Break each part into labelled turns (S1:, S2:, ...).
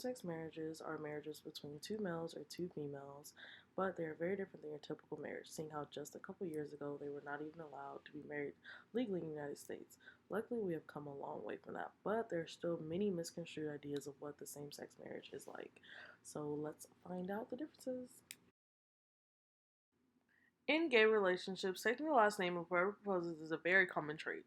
S1: Same-sex marriages are marriages between two males or two females, but they are very different than your typical marriage, seeing how just a couple years ago they were not even allowed to be married legally in the United States. Luckily, we have come a long way from that, but there are still many misconstrued ideas of what the same-sex marriage is like. So let's find out the differences. In gay relationships, taking the last name of whoever proposes is a very common trait.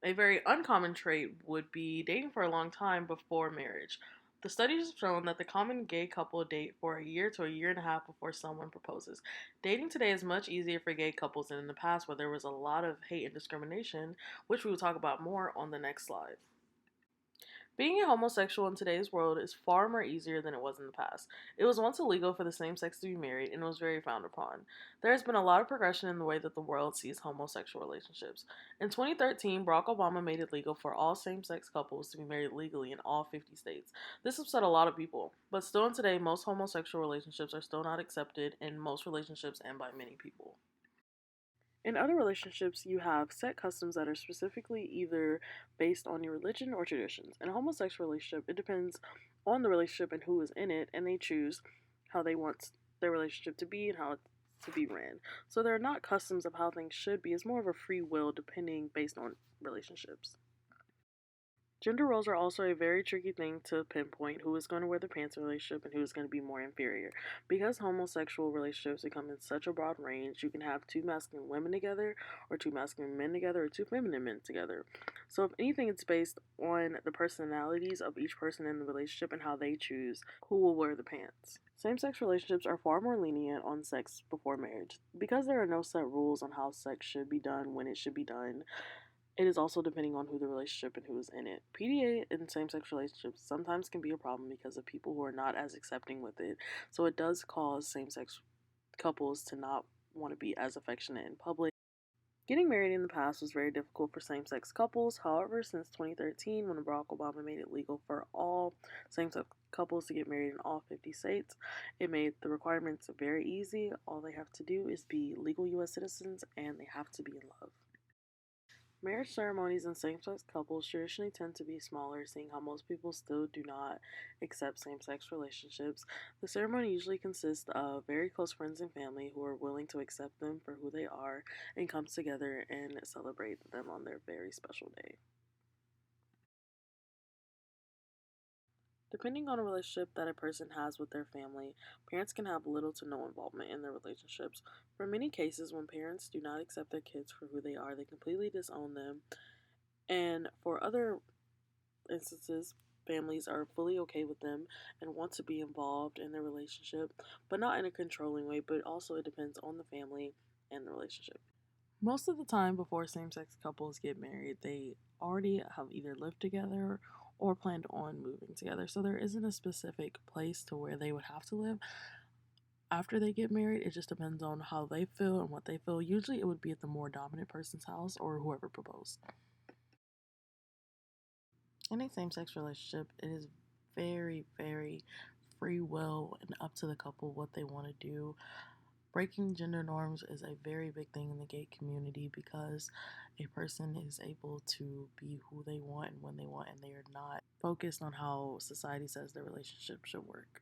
S1: A very uncommon trait would be dating for a long time before marriage. The studies have shown that the common gay couple date for a year to a year and a half before someone proposes. Dating today is much easier for gay couples than in the past, where there was a lot of hate and discrimination, which we will talk about more on the next slide. Being a homosexual in today's world is far more easier than it was in the past. It was once illegal for the same sex to be married and was very frowned upon. There has been a lot of progression in the way that the world sees homosexual relationships. In 2013, Barack Obama made it legal for all same sex couples to be married legally in all 50 states. This upset a lot of people, but still in today, most homosexual relationships are still not accepted in most relationships and by many people. In other relationships, you have set customs that are specifically either based on your religion or traditions. In a homosexual relationship, it depends on the relationship and who is in it, and they choose how they want their relationship to be and how it's to be ran. So there are not customs of how things should be. It's more of a free will depending based on relationships. Gender roles are also a very tricky thing to pinpoint who is going to wear the pants in a relationship and who is going to be more inferior. Because homosexual relationships become in such a broad range, you can have two masculine women together, or two masculine men together, or two feminine men together. So, if anything, it's based on the personalities of each person in the relationship and how they choose who will wear the pants. Same sex relationships are far more lenient on sex before marriage. Because there are no set rules on how sex should be done, when it should be done, it is also depending on who the relationship and who is in it. PDA in same sex relationships sometimes can be a problem because of people who are not as accepting with it. So it does cause same sex couples to not want to be as affectionate in public. Getting married in the past was very difficult for same sex couples. However, since 2013, when Barack Obama made it legal for all same sex couples to get married in all 50 states, it made the requirements very easy. All they have to do is be legal US citizens and they have to be in love. Marriage ceremonies in same sex couples traditionally tend to be smaller, seeing how most people still do not accept same sex relationships. The ceremony usually consists of very close friends and family who are willing to accept them for who they are and comes together and celebrate them on their very special day. Depending on the relationship that a person has with their family, parents can have little to no involvement in their relationships. For many cases, when parents do not accept their kids for who they are, they completely disown them. And for other instances, families are fully okay with them and want to be involved in their relationship, but not in a controlling way, but also it depends on the family and the relationship. Most of the time, before same sex couples get married, they already have either lived together or planned on moving together. So there isn't a specific place to where they would have to live after they get married. It just depends on how they feel and what they feel. Usually, it would be at the more dominant person's house or whoever proposed. In a same sex relationship, it is very, very free will and up to the couple what they want to do. Breaking gender norms is a very big thing in the gay community because a person is able to be who they want and when they want, and they are not focused on how society says their relationship should work.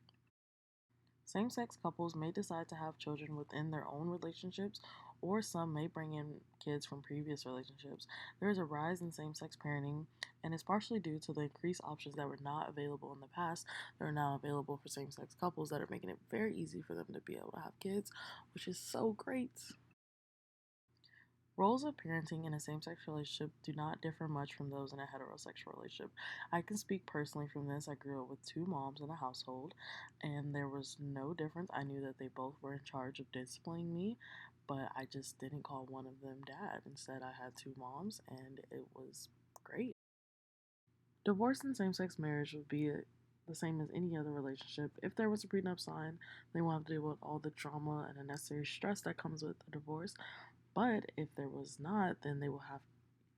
S1: Same sex couples may decide to have children within their own relationships, or some may bring in kids from previous relationships. There is a rise in same sex parenting, and it's partially due to the increased options that were not available in the past that are now available for same sex couples that are making it very easy for them to be able to have kids, which is so great. Roles of parenting in a same sex relationship do not differ much from those in a heterosexual relationship. I can speak personally from this. I grew up with two moms in a household, and there was no difference. I knew that they both were in charge of disciplining me, but I just didn't call one of them dad. Instead, I had two moms, and it was great. Divorce in same sex marriage would be the same as any other relationship. If there was a prenup signed, they will have to deal with all the trauma and unnecessary stress that comes with a divorce. But if there was not, then they will have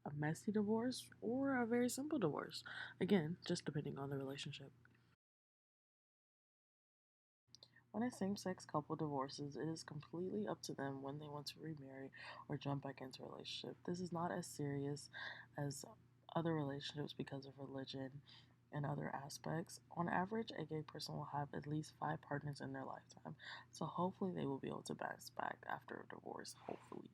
S1: a messy divorce or a very simple divorce. Again, just depending on the relationship. When a same sex couple divorces, it is completely up to them when they want to remarry or jump back into a relationship. This is not as serious as other relationships because of religion. in other aspects. On average, a gay person will have at least 5 partners in their lifetime. So hopefully they will be able to bounce back after a divorce, hopefully.